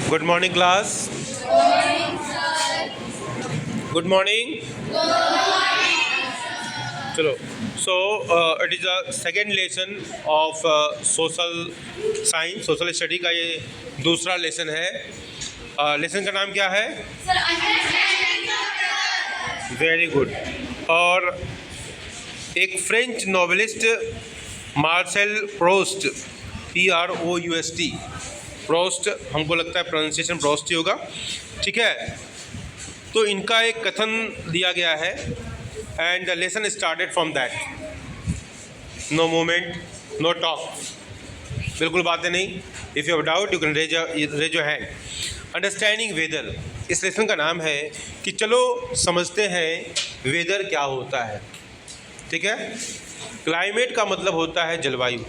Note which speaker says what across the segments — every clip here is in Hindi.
Speaker 1: Good morning, class. Good morning. चलो. So it is a second lesson of social science, social study का ये दूसरा लेसन है. लेसन का नाम क्या है? Very good. और एक फ्रेंच नॉवेलिस्ट मार्सेल प्रोस्ट, PROUST, प्रोस्ट, हमको लगता है प्रोनाउंसिएशन प्रोस्ट ही होगा, ठीक है. तो इनका एक कथन दिया गया है and the lesson started from that. No movement, no talk, बिल्कुल बातें नहीं. If you have doubt you can raise your hand. Understanding weather, इस लेसन का नाम है कि चलो समझते हैं वेदर क्या होता है. ठीक है. क्लाइमेट का मतलब होता है जलवायु.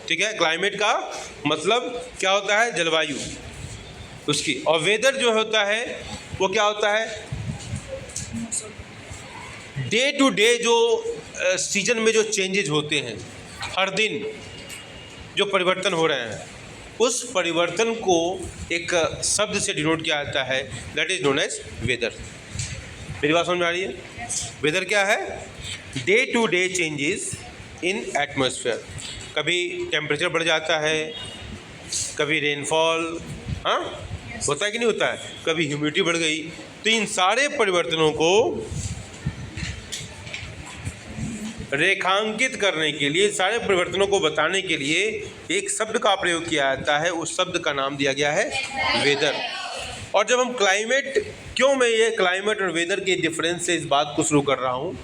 Speaker 1: ठीक है. क्लाइमेट का मतलब क्या होता है? जलवायु उसकी. और वेदर जो होता है वो क्या होता है? डे टू डे जो सीजन में जो चेंजेज होते हैं, हर दिन जो परिवर्तन हो रहे हैं, उस परिवर्तन को एक शब्द से डिनोट किया जाता है, that is known as weather. मेरी बात समझ में आ रही है? वेदर क्या है? Day to day changes in atmosphere. कभी टेम्परेचर बढ़ जाता है, कभी रेनफॉल, हाँ होता है कि नहीं होता है, कभी ह्यूमिडिटी बढ़ गई. तो इन सारे परिवर्तनों को रेखांकित करने के लिए, सारे परिवर्तनों को बताने के लिए एक शब्द का प्रयोग किया जाता है. उस शब्द का नाम दिया गया है वेदर. और जब हम क्लाइमेट, क्यों मैं ये क्लाइमेट और वेदर के डिफरेंस से इस बात को शुरू कर रहा हूँ,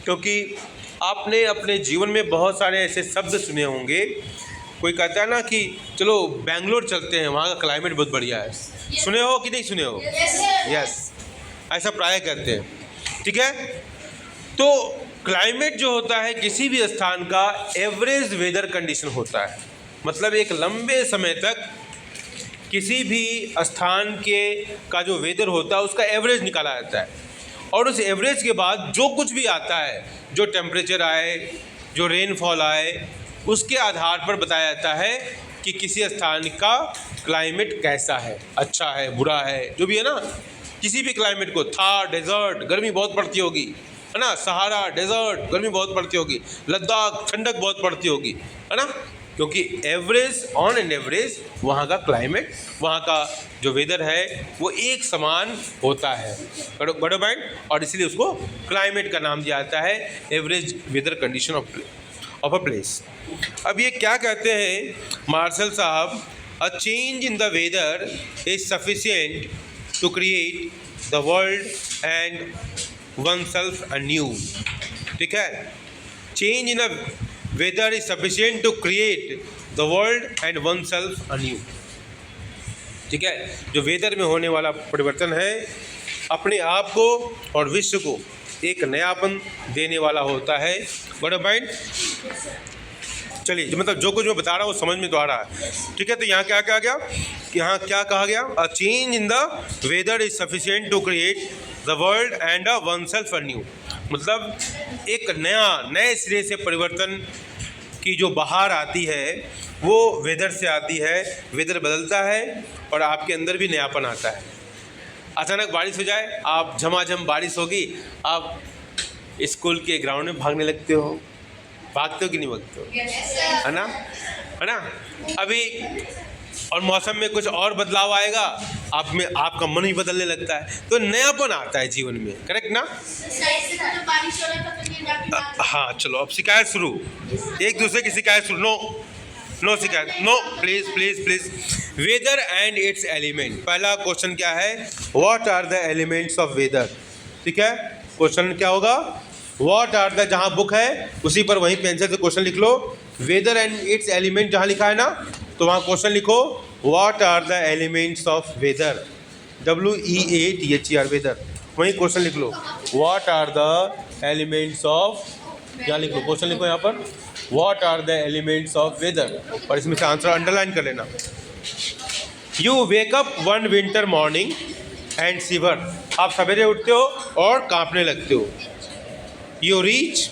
Speaker 1: क्योंकि आपने अपने जीवन में बहुत सारे ऐसे शब्द सुने होंगे. कोई कहता है ना कि चलो बेंगलोर चलते हैं, वहाँ का क्लाइमेट बहुत बढ़िया है. सुने हो कि नहीं सुने हो? यस, ऐसा प्राय कहते हैं. ठीक है. तो क्लाइमेट जो होता है किसी भी स्थान का एवरेज वेदर कंडीशन होता है. मतलब एक लंबे समय तक किसी भी स्थान के का जो वेदर होता है उसका एवरेज निकाला जाता है. और उस एवरेज के बाद जो कुछ भी आता है, जो टेम्परेचर आए, जो रेनफॉल आए, उसके आधार पर बताया जाता है कि किसी स्थान का क्लाइमेट कैसा है, अच्छा है, बुरा है, जो भी है ना. किसी भी क्लाइमेट को, थार डेजर्ट, गर्मी बहुत पड़ती होगी, है ना. सहारा डेजर्ट, गर्मी बहुत पड़ती होगी. लद्दाख, ठंडक बहुत पड़ती होगी, है ना. क्योंकि एवरेज, ऑन एन एवरेज वहाँ का क्लाइमेट, वहाँ का जो वेदर है वो एक समान होता है. बड़ो माइंड. और इसलिए उसको क्लाइमेट का नाम दिया जाता है, average weather condition of a place. अब ये क्या कहते हैं मार्शल साहब? A change in the weather is sufficient to create the world and oneself anew. ठीक है. Change in a weather is sufficient to create the world and oneself anew. ठीक है. जो वेदर में होने वाला परिवर्तन है अपने आप को और विश्व को एक नयापन देने वाला होता है. बड़ा माइंड. चलिए, मतलब जो कुछ मैं बता रहा हूँ वो समझ में तो आ रहा है. ठीक है. तो यहाँ क्या कहा गया? यहाँ क्या कहा गया? A change in the weather is sufficient to create the world and a oneself anew. मतलब एक नए सिरे से परिवर्तन की जो बहार आती है वो वेदर से आती है. वेदर बदलता है और आपके अंदर भी नयापन आता है. अचानक बारिश हो जाए, आप झमाझम बारिश होगी, आप स्कूल के ग्राउंड में भागने लगते हो. भागते हो कि नहीं भागते हो? है ना, है ना. अभी और मौसम में कुछ और बदलाव आएगा, आप में आपका मन ही बदलने लगता है. तो नयापन आता है जीवन में. करेक्ट ना? हाँ. चलो अब शिकायत शुरू. एक दूसरे की शिकायत शुरू. नो शिकायत. No, please please please. Weather and its element. पहला क्वेश्चन क्या है? What are the elements of weather. ठीक है. क्वेश्चन क्या होगा? व्हाट आर द, जहाँ बुक है उसी पर वहीं पेंसिल से क्वेश्चन लिख लो. वेदर एंड इट्स एलिमेंट जहाँ लिखा है ना, तो वहाँ क्वेश्चन लिखो what are the elements of weather. WEATHER weather. वहीं क्वेश्चन लिख लो what are the elements of, यहाँ लिख लो, क्वेश्चन लिखो यहाँ पर what are the elements of weather. और इसमें से आंसर अंडरलाइन कर लेना. You wake up one winter morning and shiver. आप सवेरे उठते हो और कांपने लगते हो. You reach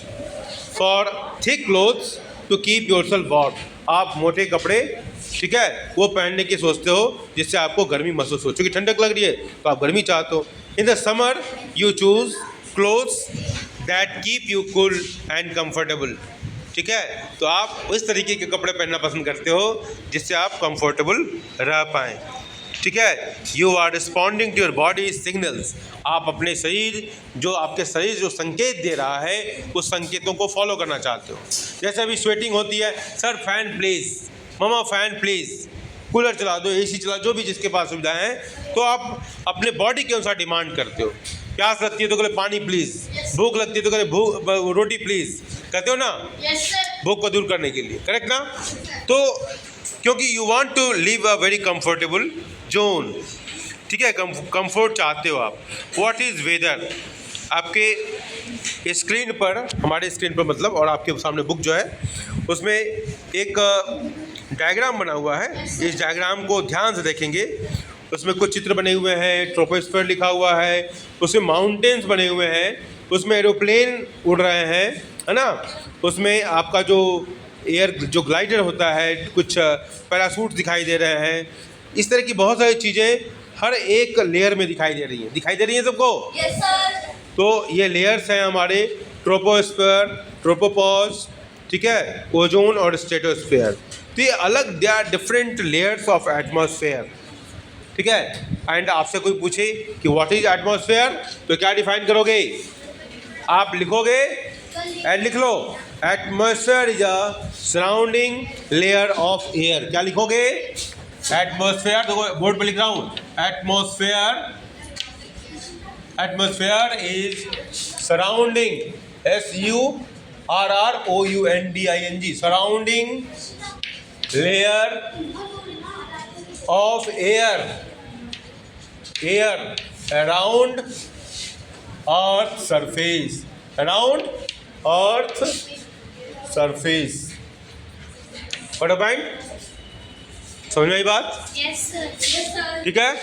Speaker 1: for thick clothes to keep yourself warm. आप मोटे कपड़े ठीक है, वो पहनने की सोचते हो जिससे आपको गर्मी महसूस हो, क्योंकि ठंडक लग रही है तो आप गर्मी चाहते हो। In the summer you choose clothes that keep you cool and comfortable. ठीक है, तो आप इस तरीके के कपड़े पहनना पसंद करते हो जिससे आप कंफर्टेबल रह पाएँ। ठीक है, you are responding to your body signals. आप अपने शरीर जो संकेत दे रहा है उस संकेतों को फॉलो करना चाहते हो। जैसे अभी स्वेटिंग होती है, sir fan please, mama fan please, cooler चला दो, एसी चला, जो भी जिसके पास सुविधा है, तो आप अपने बॉडी के अनुसार डिमांड करते हो। प्यास लगती है तो कहते पानी प्लीज़, भूख लगती है तो कहते रोटी प्लीज़, कहते हो ना, भूख को दूर करने के लिए, करेक्ट ना। तो क्योंकि you want to live a very comfortable zone, ठीक है, कंफर्ट चाहते हो आप। व्हाट इज़ वेदर, आपके स्क्रीन पर, हमारे स्क्रीन पर मतलब, और आपके सामने बुक जो है उसमें एक डायग्राम बना हुआ है। इस डायग्राम को ध्यान से देखेंगे, उसमें कुछ चित्र बने हुए हैं, ट्रोपोस्फीयर लिखा हुआ है, उसमें माउंटेन्स बने हुए हैं, उसमें एरोप्लेन उड़ रहे हैं, है ना, उसमें आपका जो एयर जो ग्लाइडर होता है, कुछ पैराशूट दिखाई दे रहे हैं। इस तरह की बहुत सारी चीज़ें हर एक लेयर में दिखाई दे रही हैं सबको।
Speaker 2: Yes sir.
Speaker 1: तो ये लेयर्स हैं हमारे ट्रोपोस्फीयर, ट्रोपोपॉज, ठीक है, ओजोन और स्ट्रेटोस्फीयर। तो ये अलग, they are different layers of atmosphere. ठीक है, एंड आपसे कोई पूछे कि व्हाट इज एटमॉस्फेयर, तो क्या डिफाइन करोगे आप? लिखोगे एंड लिख लो, atmosphere is a surrounding layer of air. क्या लिखोगे? एटमॉस्फेयर, देखो बोर्ड पे लिख रहा हूँ, atmosphere is surrounding, SURROUNDING, surrounding layer of air around earth surface, around earth surface. What point, समझ में आई बात?
Speaker 2: Yes sir.
Speaker 1: ठीक है,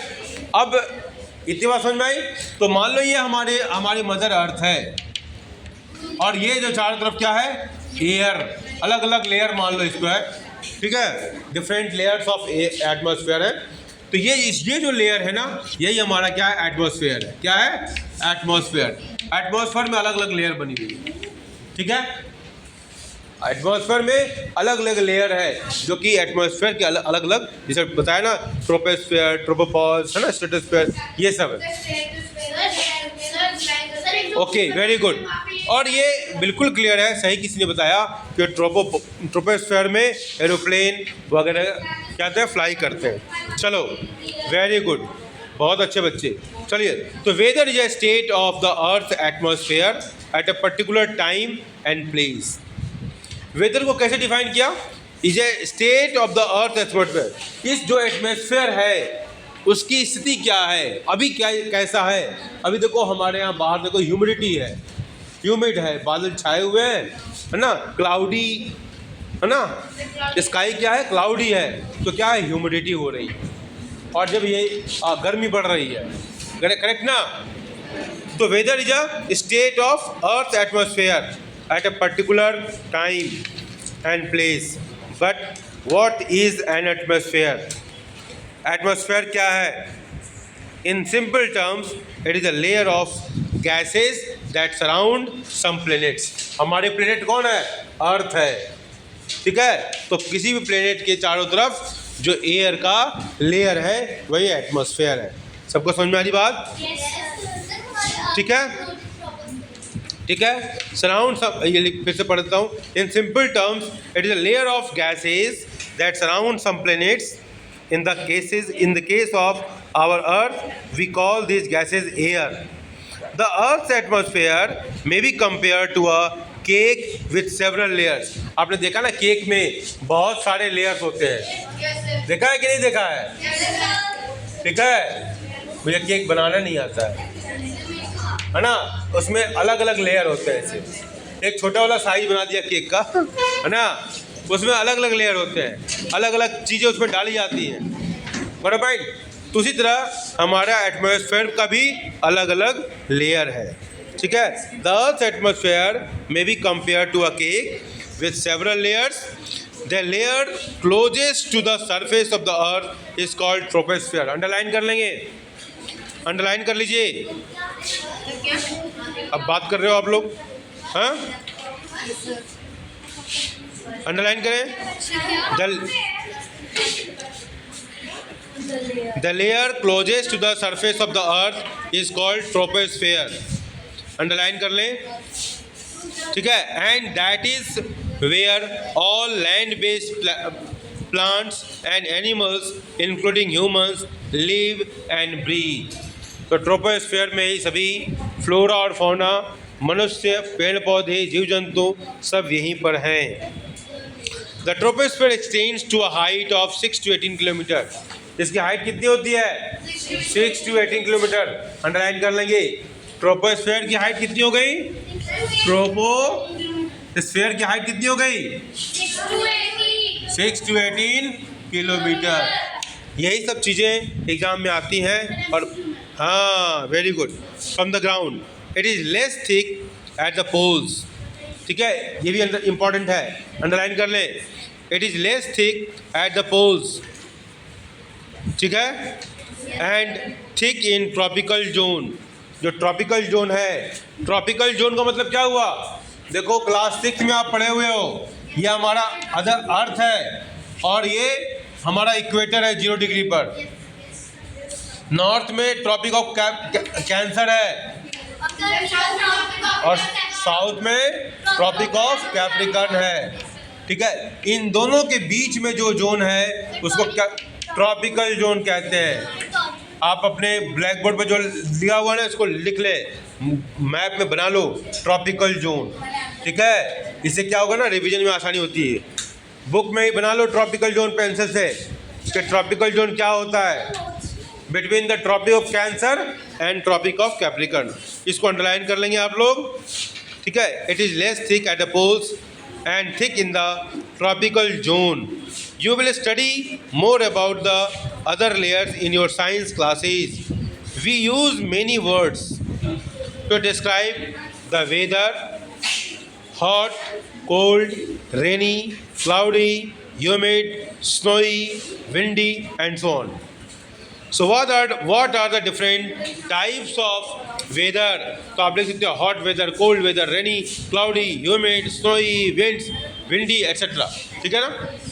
Speaker 1: अब इतनी बात समझ में आई। तो मान लो ये हमारी मदर अर्थ है, और ये जो चारों तरफ क्या है? एयर, अलग अलग लेयर मान लो इसको है, ठीक है, डिफरेंट लेयर्स ऑफ एटमॉस्फेयर है। तो ये जो लेयर है ना, यही हमारा क्या है? एटमॉस्फेयर है। क्या है? एटमॉस्फेयर। एटमॉस्फेयर में अलग अलग लेयर बनी हुई है, ठीक है, एटमॉस्फेयर में अलग अलग लेयर है जो कि एटमॉस्फेयर के अलग अलग, जैसे बताया ना, ट्रोपोस्फेयर, ट्रोपोपॉज, है ना, स्ट्रेटोस्फेयर, ये सब है। Okay, very good. और ये बिल्कुल क्लियर है, सही किसी ने बताया कि ट्रोपोस्फेयर में एरोप्लेन वगैरह क्या होते हैं? फ्लाई करते हैं। चलो, वेरी गुड, बहुत अच्छे बच्चे। चलिए, तो weather is a state of the earth atmosphere at a particular time and place. Weather को कैसे डिफाइन किया? Is a state of the earth atmosphere. इस जो एटमॉस्फेयर है उसकी स्थिति क्या है, अभी क्या कैसा है? अभी देखो हमारे यहाँ बाहर देखो ह्यूमिडिटी है, ह्यूमिड है, बादल छाए हुए हैं, है ना, क्लाउडी, है ना, स्काई क्या है? क्लाउडी है। तो क्या है? ह्यूमिडिटी हो रही है, और जब ये गर्मी बढ़ रही है, करेक्ट ना। तो weather is a state of earth atmosphere at a particular time and place. But what is an atmosphere? Atmosphere क्या है? In simple terms, it is a layer of gases that surround some planets. हमारे प्लेनेट कौन है? अर्थ है, ठीक है। तो किसी भी प्लेनेट के चारों तरफ जो एयर का लेयर है वही एटमॉस्फेयर है। सबको समझ में आ रही बात? ठीक है, ठीक है। सराउंड, ये फिर से पढ़ता हूँ। In simple terms, it is a layer of gases that surround some planets. In the case of our earth we call this gases air. The earth's atmosphere may be compare to a cake with several layers. आपने देखा ना, केक में बहुत सारे लेयर्स होते हैं, देखा है कि नहीं देखा है? ठीक है, मुझे केक बनाना नहीं आता है ना, उसमें अलग अलग लेयर होते हैं। ऐसे एक छोटा वाला साइज बना दिया केक का, है ना, उसमें अलग अलग लेयर होते हैं, अलग अलग चीज़ें उसमें डाली जाती हैं, बड़ा पॉइंट। तो उसी तरह हमारा एटमॉस्फेयर का भी अलग अलग लेयर है, ठीक है। The earth atmosphere may be compare to a cake with several layers. The layer closest to the surface of the earth is called troposphere. Underline कर लेंगे, अंडरलाइन कर लीजिए। अब बात कर रहे हो आप लोग, हाँ, अंडरलाइन करें। The layer closest to the surface of the earth is called troposphere. Underline कर लें, ठीक है। And that is where all land based plants and animals including humans live and breathe. तो ट्रोपोस्फियर में ही सभी फ्लोरा और फौना, मनुष्य, पेड़ पौधे, जीव जंतु सब यहीं पर हैं। The troposphere extends to a height of 6 to 18 kilometre. इसकी हाइट कितनी होती है? 6 to 18 किलोमीटर। अंडरलाइन कर लेंगे। ट्रोपोस्फियर की हाइट कितनी हो गई? ट्रोपोस्फियर की हाइट कितनी हो गई? 6 to 18 किलोमीटर। यही सब चीज़ें एग्जाम में आती हैं। और हाँ, very good. From the ground it is less thick at the poles. ठीक है, ये भी इंपॉर्टेंट है, अंडरलाइन कर लें। It is less thick at the poles, ठीक है, and thick in tropical zone. जो ट्रॉपिकल जोन है, ट्रॉपिकल जोन का मतलब क्या हुआ? देखो क्लास 6 में आप पढ़े हुए हो, ये हमारा अदर अर्थ है और ये हमारा इक्वेटर है 0 डिग्री पर। नॉर्थ में ट्रॉपिक ऑफ कैंसर है और साउथ में ट्रॉपिक ऑफ कैप्रिकॉर्न है, ठीक है। इन दोनों के बीच में जो जोन है उसको ट्रॉपिकल जोन कहते हैं। आप अपने ब्लैक बोर्ड पर जो लिखा हुआ है ना, इसको लिख ले, मैप में बना लो ट्रॉपिकल जोन, ठीक है। इससे क्या होगा ना, रिवीजन में आसानी होती है। बुक में ही बना लो ट्रॉपिकल जोन पेंसिल से कि ट्रॉपिकल जोन क्या होता है, between the tropic of Cancer and tropic of Capricorn. इसको अंडरलाइन कर लेंगे आप लोग, ठीक है। It is less thick at the poles and thick in the tropical zone. You will study more about the other layers in your science classes. We use many words to describe the weather: hot, cold, rainy, cloudy, humid, snowy, windy, and so on. So what are the different types of weather? तो आप लिख सकते हो hot weather, cold weather, rainy, cloudy, humid, snowy, windy, etc. ठीक है ना,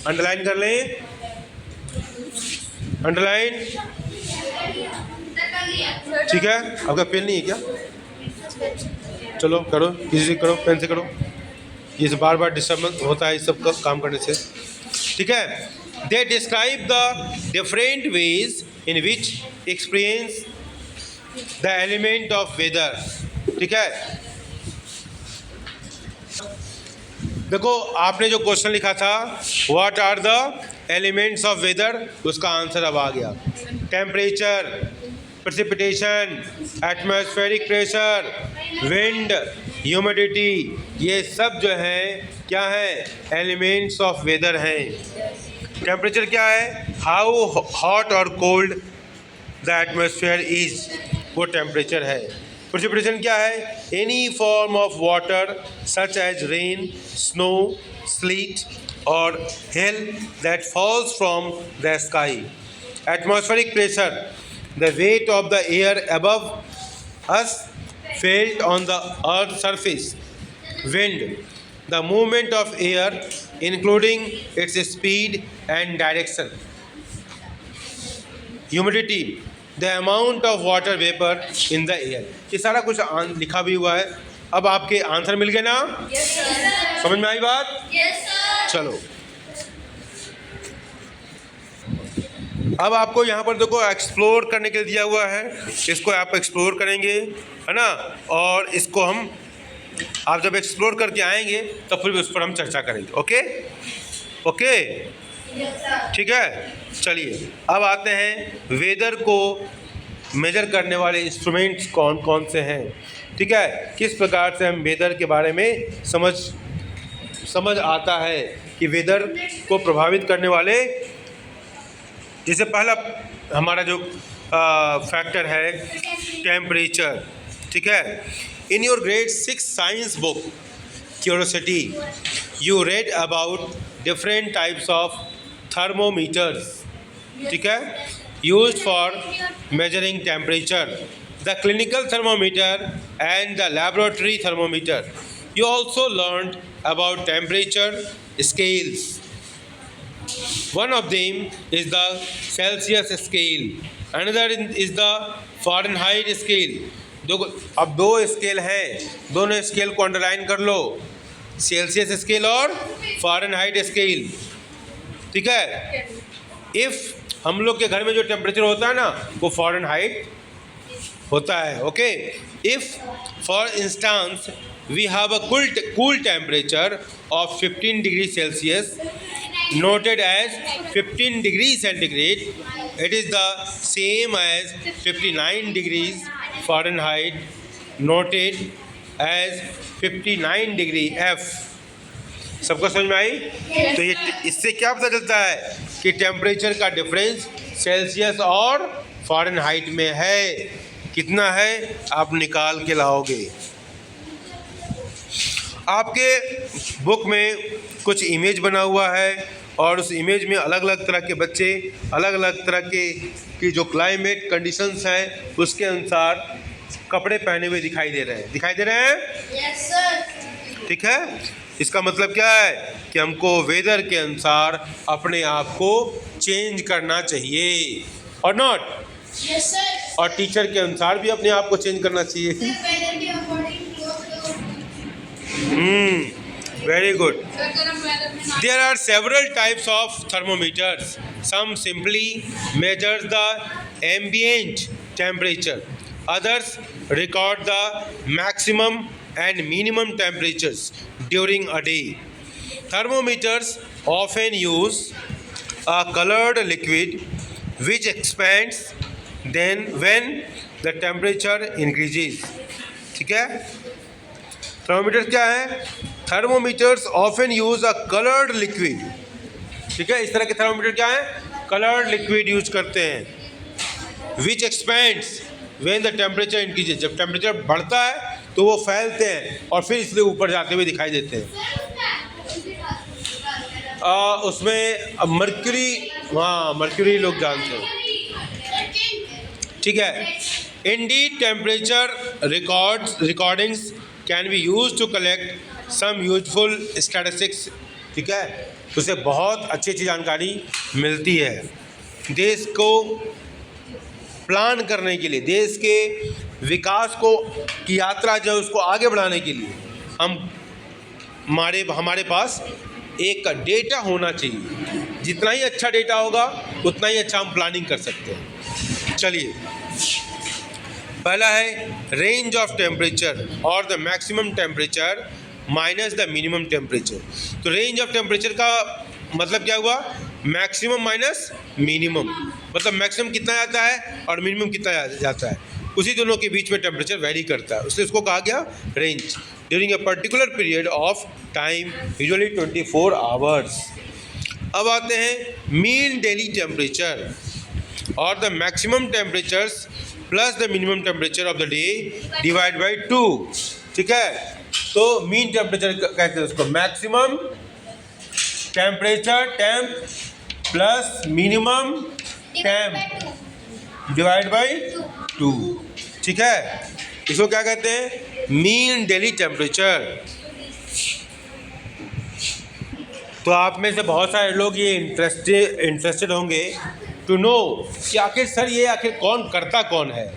Speaker 1: अंडरलाइन कर लें, अंडरलाइन, ठीक है। आपका पेन नहीं है क्या? चलो करो, किसी से करो, पेन से करो, ये बार बार डिस्टर्बेंस होता है इस सब का काम करने से, ठीक है। They describe the different ways in which experience the element of weather, ठीक है। देखो आपने जो क्वेश्चन लिखा था what are the elements of weather, उसका आंसर अब आ गया। Temperature, precipitation, atmospheric pressure, wind, humidity, ये सब जो है क्या है? एलिमेंट्स ऑफ वेदर हैं। टेम्परेचर क्या है? हाउ हॉट और कोल्ड द एटमॉस्फेयर इज, वो टेम्परेचर है। प्रेसिपिटेशन क्या है? Any form of water such as rain, snow, sleet और hail that falls from the sky. Atmospheric pressure, the weight of the air above us felt on the earth surface. Wind, the movement of air including its speed and direction. Humidity, the amount of water vapor in the air. ये सारा कुछ लिखा भी हुआ है। अब आपके आंसर मिल गए ना?
Speaker 2: Yes, sir.
Speaker 1: समझ में आई बात?
Speaker 2: Yes, sir.
Speaker 1: चलो अब आपको यहाँ पर देखो एक्सप्लोर करने के लिए दिया हुआ है, इसको आप एक्सप्लोर करेंगे, है ना। और इसको हम आप जब एक्सप्लोर करके आएंगे तो फिर उस पर हम चर्चा करेंगे। ओके ओके, ठीक है। चलिए अब आते हैं वेदर को मेजर करने वाले इंस्ट्रूमेंट्स कौन कौन से हैं, ठीक है। किस प्रकार से हम वेदर के बारे में समझ आता है कि वेदर को प्रभावित करने वाले, जैसे पहला हमारा जो फैक्टर है टेम्परेचर, ठीक है। In your grade 6 science book Curiosity, you read about different types of thermometers, ठीक है, used for measuring temperature, the clinical thermometer and the laboratory thermometer. You also learned about temperature scales. One of them is the Celsius scale, another is the Fahrenheit scale. अब दो स्केल हैं, दोनों स्केल को अंडरलाइन कर लो, सेल्सियस स्केल और फ़ारेनहाइट स्केल, ठीक है। इफ़ हम लोग के घर में जो टेम्परेचर होता है ना वो फ़ारेनहाइट होता है, okay. If for instance we have a cool temperature of 15 degree Celsius noted as 15 degrees centigrade, it is the same as 59 degrees Fahrenheit noted as 59 degree F. सबको समझ में आई? तो ये इससे क्या पता चलता है कि टेम्परेचर का डिफरेंस सेल्सियस और फ़ारेनहाइट में है। कितना है आप निकाल के लाओगे। आपके बुक में कुछ इमेज बना हुआ है और उस इमेज में अलग अलग तरह के बच्चे अलग अलग तरह की जो क्लाइमेट कंडीशंस हैं उसके अनुसार कपड़े पहने हुए दिखाई दे रहे हैं।
Speaker 2: Yes, sir.
Speaker 1: ठीक है, इसका मतलब क्या है कि हमको वेदर के अनुसार अपने आप को चेंज करना चाहिए और नॉट,
Speaker 2: Yes, sir.
Speaker 1: और टीचर के अनुसार भी अपने आप को चेंज करना चाहिए।
Speaker 2: Sir, weather के according
Speaker 1: very good.
Speaker 2: to
Speaker 1: There are several types of thermometers. Some simply measures the ambient temperature. Others record the maximum and minimum temperatures during a day. Thermometers often use a colored liquid which expands then when the temperature increases. ठीक है, थर्मोमीटर क्या है? Thermometers often use a coloured liquid, ठीक है। इस तरह के थर्मोमीटर क्या है? कलर्ड लिक्विड यूज करते हैं। Which expands when the temperature increases, जब टेम्परेचर बढ़ता है तो वो फैलते हैं और फिर इसलिए ऊपर जाते हुए दिखाई देते हैं। उसमें मर्क्यूरी, हाँ मर्क्यूरी लोग जानते हैं, ठीक है। Indeed temperature recordings can be use to collect some useful statistics, ठीक है। तो उससे बहुत अच्छी जानकारी मिलती है। देश को प्लान करने के लिए, देश के विकास को की यात्रा जो उसको आगे बढ़ाने के लिए हमारे पास एक डेटा होना चाहिए। जितना ही अच्छा डेटा होगा उतना ही अच्छा हम प्लानिंग कर सकते हैं। चलिए, पहला है रेंज ऑफ टेम्परेचर और the maximum temperature minus the minimum temperature. तो रेंज ऑफ टेम्परेचर का मतलब क्या हुआ? मैक्सिमम माइनस मिनिमम, मतलब मैक्सिमम कितना जाता है और मिनिमम कितना जाता है, उसी दोनों के बीच में टेम्परेचर वेरी करता है, उससे उसको कहा गया range. During a particular period of time, usually 24 hours. अब आते हैं मीन डेली टेम्परेचर और the maximum temperatures plus the minimum temperature of the day divide by 2, ठीक है। तो मीन टेम्परेचर कहते हैं उसको, maximum temperature temp plus minimum temp divide by 2, ठीक है। इसको क्या कहते हैं? Mean daily temperature. तो आप में से बहुत सारे लोग ये इंटरेस्टेड होंगे टू नो कि आखिर सर ये आखिर कौन है,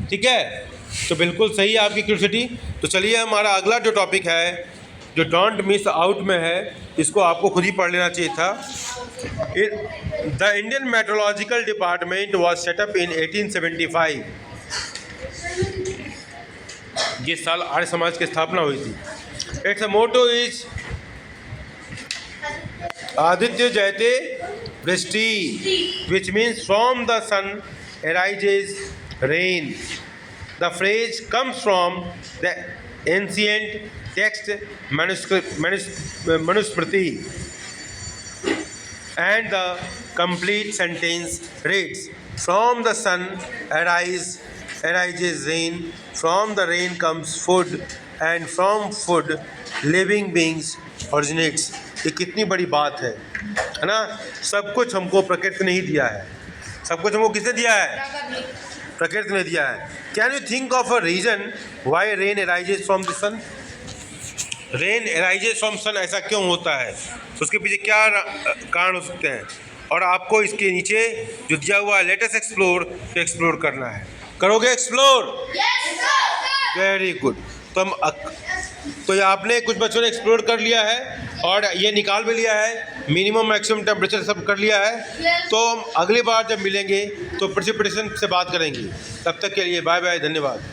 Speaker 1: ठीक है। तो बिल्कुल सही है आपकी क्यूरियोसिटी। तो चलिए, हमारा अगला जो टॉपिक है जो डोंट मिस आउट में है, इसको आपको खुद ही पढ़ लेना चाहिए था। The Indian meteorological department was set up in 1875। जिस साल आर्य समाज की स्थापना हुई थी। इट्स मोटो इज आदित्य जयते वृष्टि, which means from the sun arises rain. The phrase comes from the ancient text Manusmriti, and the complete sentence reads, from the sun arises rain, from the rain comes food, and from food living beings originates. ये कितनी बड़ी बात है ना। सब कुछ हमको प्रकृति ने ही दिया है। सब कुछ हमको किसने दिया है? प्रकृति ने दिया है। Can you think of a reason why rain arises from the sun? Rain arises from sun, ऐसा क्यों होता है? उसके पीछे क्या कारण हो सकते हैं? और आपको इसके नीचे जो दिया हुआ है लेटेस्ट एक्सप्लोर करना है। करोगे explore?
Speaker 2: Yes, sir.
Speaker 1: Very good. तो ये आपने कुछ बच्चों ने एक्सप्लोर कर लिया है और ये निकाल भी लिया है, मिनिमम मैक्सिमम टेम्परेचर सब कर लिया है। तो हम अगली बार जब मिलेंगे तो प्रेसिपिटेशन से बात करेंगे। तब तक के लिए बाय बाय, धन्यवाद।